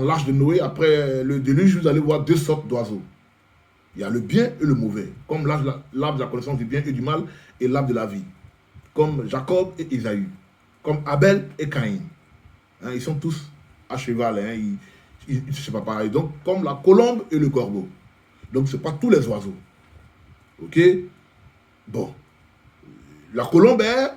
l'arche de Noé, après le déluge, vous allez voir deux sortes d'oiseaux. Il y a le bien et le mauvais, comme l'arbre de la connaissance du bien et du mal et l'arbre de la vie, comme Jacob et Isaïe, comme Abel et Caïn. Hein, ils sont tous à cheval, hein, c'est pas pareil. Donc, comme la colombe et le corbeau. Donc, ce n'est pas tous les oiseaux. Ok? Bon. La colombe est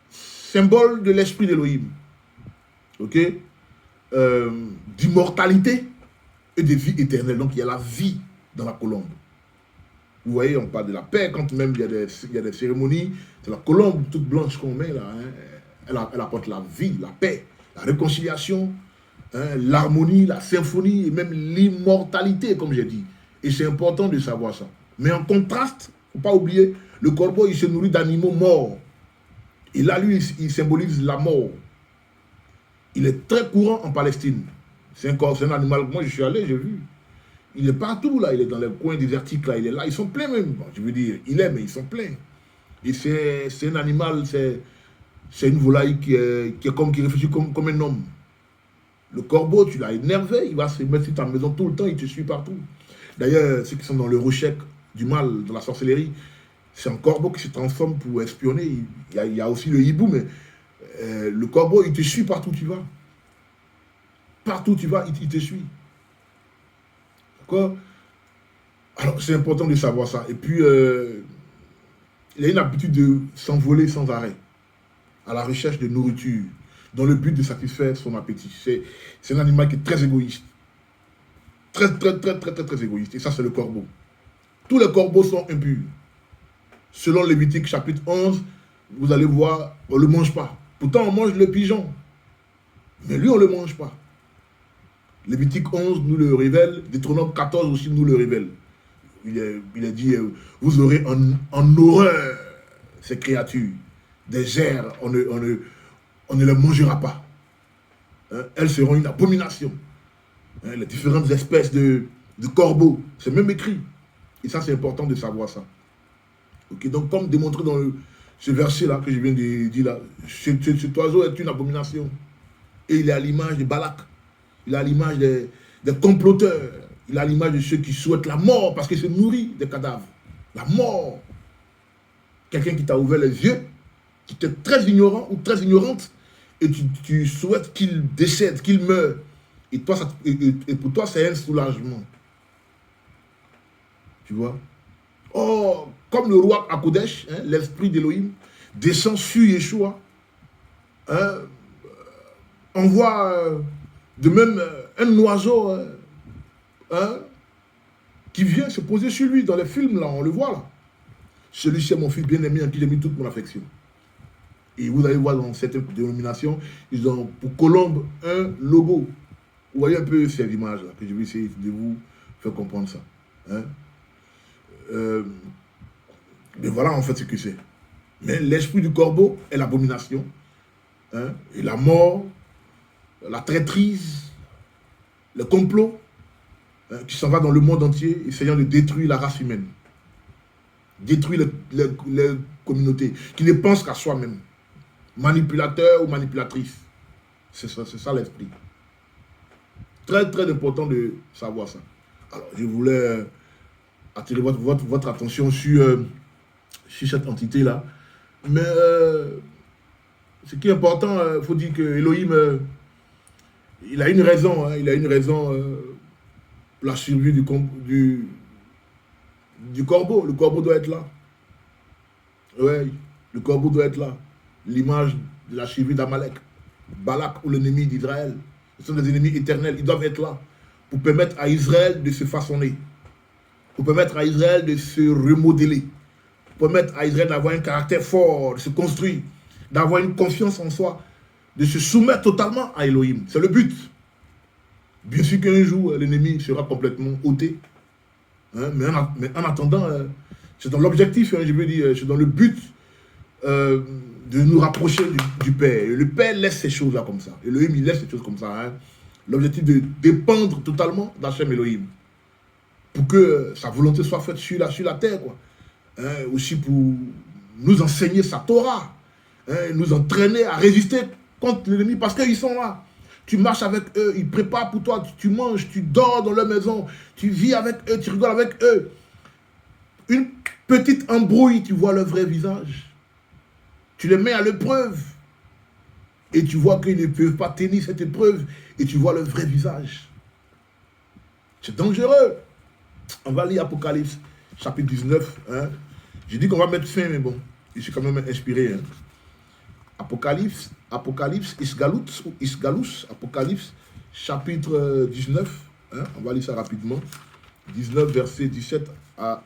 symbole de l'esprit d'Élohim. Ok? D'immortalité et de vie éternelle. Donc, il y a la vie dans la colombe. Vous voyez, on parle de la paix, quand même il y a des cérémonies. C'est la colombe toute blanche qu'on met là. Hein, elle apporte la vie, la paix, la réconciliation, hein, l'harmonie, la symphonie et même l'immortalité, comme j'ai dit. Et c'est important de savoir ça. Mais en contraste, il ne faut pas oublier, le corbeau, il se nourrit d'animaux morts. Et là, lui, il symbolise la mort. Il est très courant en Palestine. C'est un animal, moi je suis allé, j'ai vu. Il est partout là, il est dans les coins désertiques là, il est là, ils sont pleins même. Bon, je veux dire, il est, mais ils sont pleins. Et c'est un animal, c'est une volaille qui réfléchit comme un homme. Le corbeau, tu l'as énervé, il va se mettre sur ta maison tout le temps, il te suit partout. D'ailleurs, ceux qui sont dans le recherche du mal, dans la sorcellerie, c'est un corbeau qui se transforme pour espionner. Il y a aussi le hibou, mais le corbeau, il te suit partout où tu vas. Partout où tu vas, il te suit. D'accord? Alors, c'est important de savoir ça. Et puis, il a une habitude de s'envoler sans arrêt, à la recherche de nourriture, dans le but de satisfaire son appétit. C'est un animal qui est très égoïste. Très égoïste. Et ça, c'est le corbeau. Tous les corbeaux sont impurs. Selon Lévitique chapitre 11, vous allez voir, on ne le mange pas. Pourtant, on mange le pigeon. Mais lui, on ne le mange pas. Lévitique 11 nous le révèle, Deutéronome 14 aussi nous le révèle. Il est dit, vous aurez en horreur ces créatures. Des gers, on ne les mangera pas. Hein? Elles seront une abomination. Hein? Les différentes espèces de corbeaux, c'est même écrit. Et ça, c'est important de savoir ça. Okay? Donc, comme démontré dans ce verset-là que je viens de dire, là, cet oiseau est une abomination. Et il est à l'image de Balak. Il est à l'image des comploteurs. Il est à l'image de ceux qui souhaitent la mort parce qu'il se nourrit des cadavres. La mort. Quelqu'un qui t'a ouvert les yeux, qui était très ignorant ou très ignorante, et tu souhaites qu'il décède, qu'il meure. Et pour toi, c'est un soulagement. Tu vois? Oh, comme le roi à Kodesh, hein, l'esprit d'Élohim, descend sur Yeshua. Hein, on voit de même un oiseau hein, qui vient se poser sur lui dans les films, là, on le voit là. Celui-ci est mon fils bien-aimé en qui j'ai mis toute mon affection. Et vous allez voir dans cette dénomination, ils ont pour colombe un logo. Vous voyez un peu ces images-là, que je vais essayer de vous faire comprendre ça. Hein? Mais voilà en fait ce que c'est. Mais l'esprit du corbeau est l'abomination, hein? Et la mort, la traîtrise, le complot, hein, qui s'en va dans le monde entier, essayant de détruire la race humaine. Détruire les communautés, qui ne pensent qu'à soi-même. Manipulateur ou manipulatrice. C'est ça l'esprit. Très important de savoir ça. Alors, je voulais attirer votre attention sur cette entité-là. Mais ce qui est important, il faut dire que Elohim, il a une raison. Hein, il a une raison pour la survie du corbeau. Le corbeau doit être là. Oui, le corbeau doit être là. L'image de la survie d'Amalek. Balak ou l'ennemi d'Israël. Ce sont des ennemis éternels. Ils doivent être là pour permettre à Israël de se façonner. Pour permettre à Israël de se remodeler. Pour permettre à Israël d'avoir un caractère fort, de se construire, d'avoir une confiance en soi, de se soumettre totalement à Elohim. C'est le but. Bien sûr qu'un jour, l'ennemi sera complètement ôté. Hein, mais en attendant, c'est dans l'objectif, hein, je veux dire, c'est dans le but de nous rapprocher du Père. Et le Père laisse ces choses-là comme ça. Elohim, il laisse ces choses comme ça. Hein. L'objectif de dépendre totalement d'Hachem Elohim. Pour que sa volonté soit faite sur la terre, quoi. Hein, aussi pour nous enseigner sa Torah. Hein, nous entraîner à résister contre l'ennemi parce qu'ils sont là. Tu marches avec eux, ils préparent pour toi, tu manges, tu dors dans leur maison, tu vis avec eux, tu rigoles avec eux. Une petite embrouille, tu vois leur vrai visage. Tu les mets à l'épreuve. Et tu vois qu'ils ne peuvent pas tenir cette épreuve. Et tu vois leur vrai visage. C'est dangereux. On va lire Apocalypse, chapitre 19. Hein. J'ai dit qu'on va mettre fin, mais bon, je suis quand même inspiré. Hein. Apocalypse, Isgalus, Apocalypse, chapitre 19. Hein. On va lire ça rapidement. 19, versets 17 à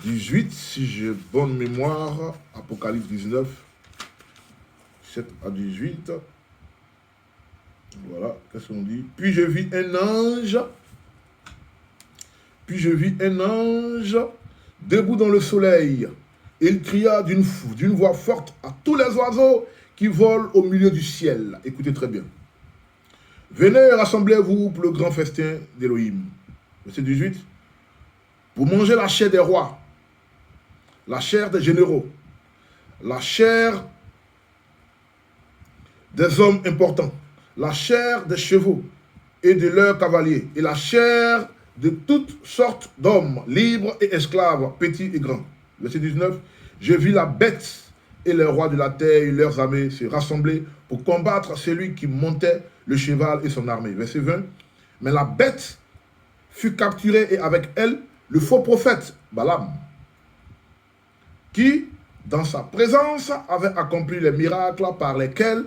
18, si j'ai bonne mémoire. Apocalypse 19, 17 à 18. Voilà, qu'est-ce qu'on dit? Puis je vis un ange debout dans le soleil. Il cria d'une voix forte à tous les oiseaux qui volent au milieu du ciel. Écoutez très bien. Venez, rassemblez-vous pour le grand festin d'Élohim. Verset 18. Pour manger la chair des rois, la chair des généraux, la chair des hommes importants, la chair des chevaux et de leurs cavaliers, et la chair de toutes sortes d'hommes, libres et esclaves, petits et grands. Verset 19. Je vis la bête et les rois de la terre et leurs armées se rassembler pour combattre celui qui montait le cheval et son armée. Verset 20. Mais la bête fut capturée et avec elle le faux prophète Balaam, qui, dans sa présence, avait accompli les miracles par lesquels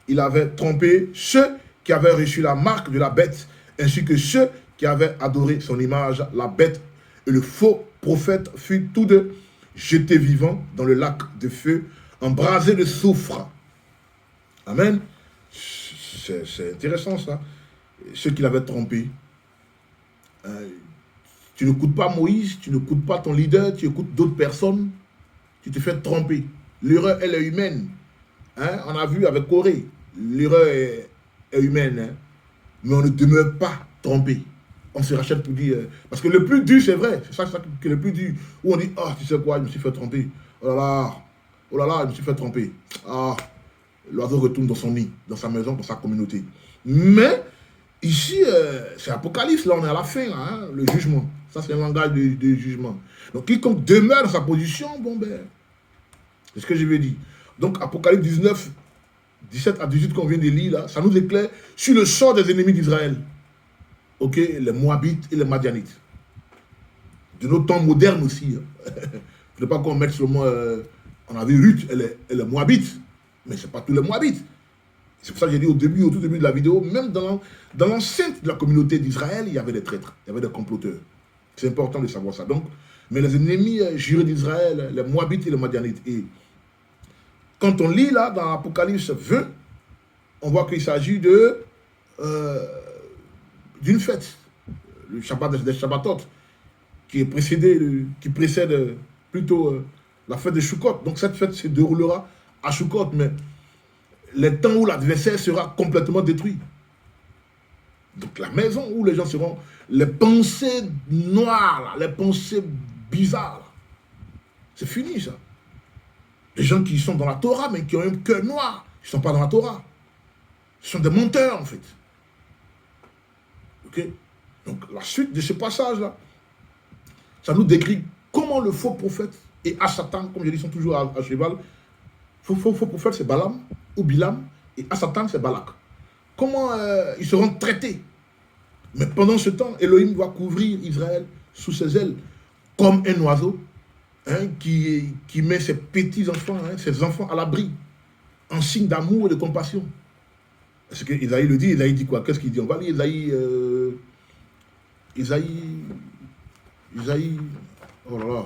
il avait trompé ceux qui avaient reçu la marque de la bête, ainsi que ceux qui avaient adoré son image. La bête et le faux prophète furent tous deux jetés vivants dans le lac de feu, embrasés de soufre. Amen. C'est intéressant ça. Ceux qui l'avaient trompé. Tu n'écoutes pas Moïse, tu n'écoutes pas ton leader, tu écoutes d'autres personnes, tu te fais tromper. L'erreur, elle est humaine. Hein? On a vu avec Corée, l'erreur est humaine, hein? Mais on ne demeure pas trompé. On se rachète pour dire... parce que le plus dur, c'est vrai, c'est ça qui est le plus dur. Où on dit, ah, tu sais quoi, je me suis fait tromper. Oh là là, je me suis fait tromper. Ah, l'oiseau retourne dans son nid, dans sa maison, dans sa communauté. Mais, ici, c'est Apocalypse, là, on est à la fin, là, hein, le jugement. Ça, c'est un langage de jugement. Donc, quiconque demeure dans sa position, bon, ben, c'est ce que je veux dire. Donc, Apocalypse 19, 17 à 18 qu'on vient de lire, là, ça nous éclaire sur le sort des ennemis d'Israël. Ok, les Moabites et les Madianites. De nos temps modernes aussi. Il ne faudrait pas qu'on mette seulement... on avait Ruth, elle est Moabite, mais ce n'est pas tous les Moabites. C'est pour ça que j'ai dit au tout début de la vidéo, même dans l'enceinte de la communauté d'Israël, il y avait des traîtres, il y avait des comploteurs. C'est important de savoir ça. Donc, mais les ennemis jurés d'Israël, les Moabites et les Madianites. Et quand on lit là, dans Apocalypse 20, on voit qu'il s'agit d'une fête, le Shabbat des Shabbatot, qui précède plutôt la fête de Sukkot. Donc cette fête se déroulera à Sukkot, mais les temps où l'adversaire sera complètement détruit. Donc la maison où les gens seront, les pensées noires, les pensées bizarres, c'est fini ça. Les gens qui sont dans la Torah, mais qui ont un cœur noir, ils ne sont pas dans la Torah. Ce sont des menteurs en fait. Ok? Donc la suite de ce passage-là, ça nous décrit comment le faux prophète et Satan, comme je dis, sont toujours à cheval. Faux prophète, c'est Balaam ou Bilam, et Satan, c'est Balak. Comment ils seront traités? Mais pendant ce temps, Elohim va couvrir Israël sous ses ailes, comme un oiseau, hein, qui met ses petits enfants, hein, ses enfants à l'abri, en signe d'amour et de compassion. Est-ce que Isaïe le dit? Isaïe dit quoi? Qu'est-ce qu'il dit? On va lire Isaïe, oh là là,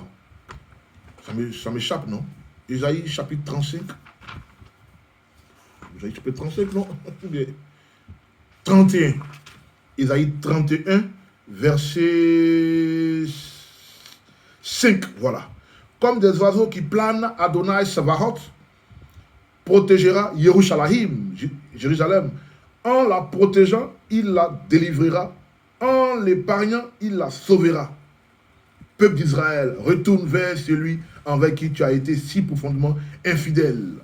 ça m'échappe, non? Isaïe chapitre 35. Isaïe chapitre 35, non? 31. Isaïe 31, verset 5, voilà. Comme des oiseaux qui planent, Adonai Savaot protégera Jérusalem. En la protégeant, il la délivrera. En l'épargnant, il la sauvera. Peuple d'Israël, retourne vers celui envers qui tu as été si profondément infidèle.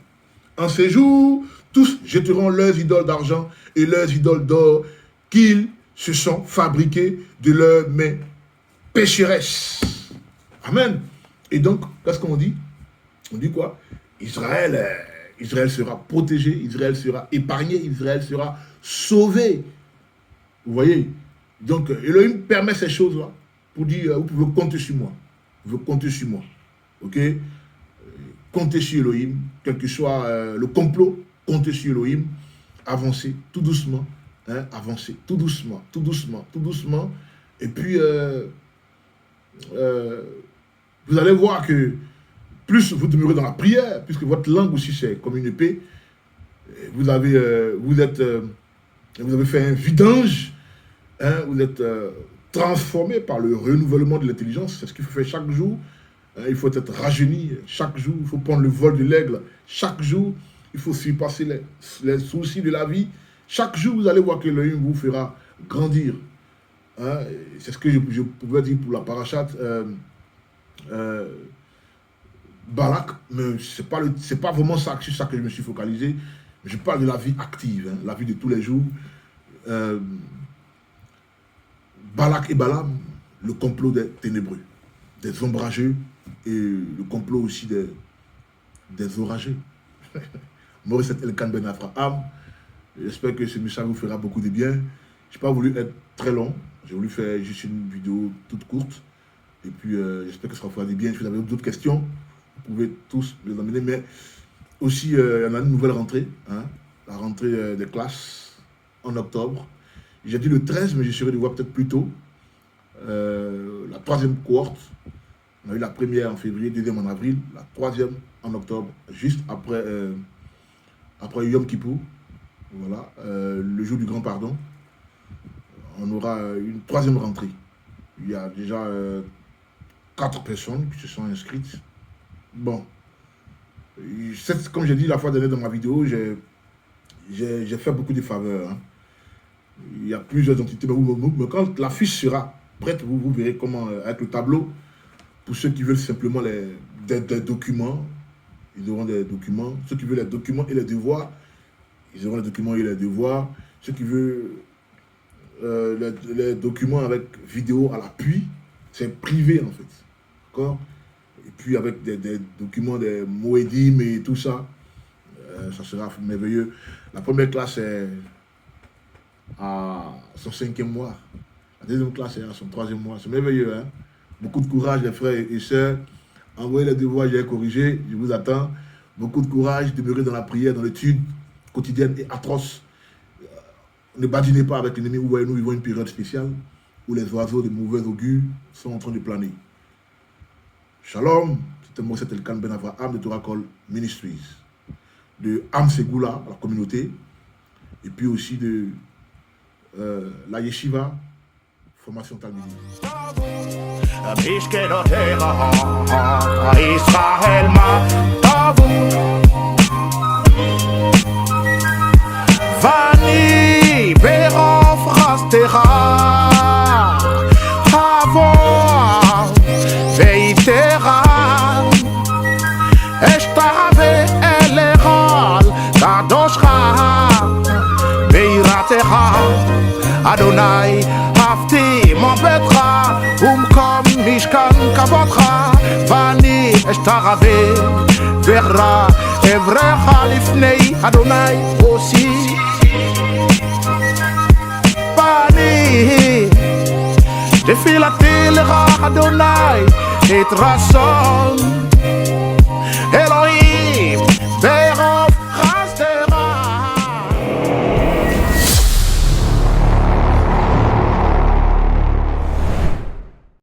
En ces jours, tous jetteront leurs idoles d'argent et leurs idoles d'or qu'ils se sont fabriqués de leurs mains pécheresses. Amen. Et donc, qu'est-ce qu'on dit? On dit quoi? Israël sera protégé, Israël sera épargné, Israël sera sauvé. Vous voyez? Donc, Elohim permet ces choses-là pour dire, vous pouvez compter sur moi. Vous pouvez compter sur moi. Ok? Comptez sur Elohim, quel que soit le complot, comptez sur Elohim, avancez tout doucement, hein, avancez tout doucement, tout doucement, tout doucement. Et puis, vous allez voir que plus vous demeurez dans la prière, puisque votre langue aussi c'est comme une épée, vous avez fait un vidange, hein, vous êtes transformé par le renouvellement de l'intelligence. C'est ce qu'il faut faire chaque jour. Hein, il faut être rajeuni chaque jour, il faut prendre le vol de l'aigle chaque jour, il faut surpasser les soucis de la vie. Chaque jour, vous allez voir que l'Élohim vous fera grandir. Hein, c'est ce que je pouvais dire pour la parachate. Balak, mais c'est pas vraiment ça, sur ça que je me suis focalisé. Je parle de la vie active, hein, la vie de tous les jours. Balak et Balaam, le complot des ténébreux, des ombrageux et le complot aussi des orageux. Maurice Elkan Ben Avraham, j'espère que ce message vous fera beaucoup de bien. Je n'ai pas voulu être très long, j'ai voulu faire juste une vidéo toute courte. Et puis j'espère que ça vous fera du bien. Si vous avez d'autres questions, vous pouvez tous les emmener. Mais aussi, il y en a une nouvelle rentrée, hein, la rentrée des classes en octobre. J'ai dit le 13, mais je serai de voir peut-être plus tôt. La troisième cohorte, on a eu la première en février, deuxième en avril, la troisième en octobre, juste après Yom Kippour, voilà, le jour du grand pardon. On aura une troisième rentrée. Il y a déjà 4 personnes qui se sont inscrites. Bon, comme j'ai dit la fois dernière dans ma vidéo, j'ai fait beaucoup de faveurs. Hein. Il y a plusieurs entités, mais quand la fiche sera prête, vous verrez comment, avec le tableau, pour ceux qui veulent simplement des documents, ils auront des documents. Ceux qui veulent les documents et les devoirs, ils auront les documents et les devoirs. Ceux qui veulent les documents avec vidéo à l'appui, c'est privé en fait. D'accord? Et puis avec des documents, des moedim et tout ça, ça sera merveilleux. La première classe est à son 5e mois. La deuxième classe est à son 3e mois. C'est merveilleux, hein? Beaucoup de courage, les frères et sœurs. Envoyez les devoirs, j'ai corrigé, je vous attends. Beaucoup de courage, demeurez dans la prière, dans l'étude quotidienne et atroce. Ne badinez pas avec l'ennemi. Vous voyez, nous vivons une période spéciale où les oiseaux de mauvais augure sont en train de planer. Shalom, c'était Moïse Elkan Ben Avraham de Torah Call Ministries, de Am Segula, la communauté, et puis aussi de la Yeshiva, formation talmudique. Vani Berof Rastera Havor Veitera Eshtave Eleral Kadoshcha Beiratecha Adonai Hafti Mobetra Umkom Mishkan Kabotcha Vani Eshtave Verra Evrecha Lifnei Adonai aussi Bani Defilati Lecha Adonai Et Rasson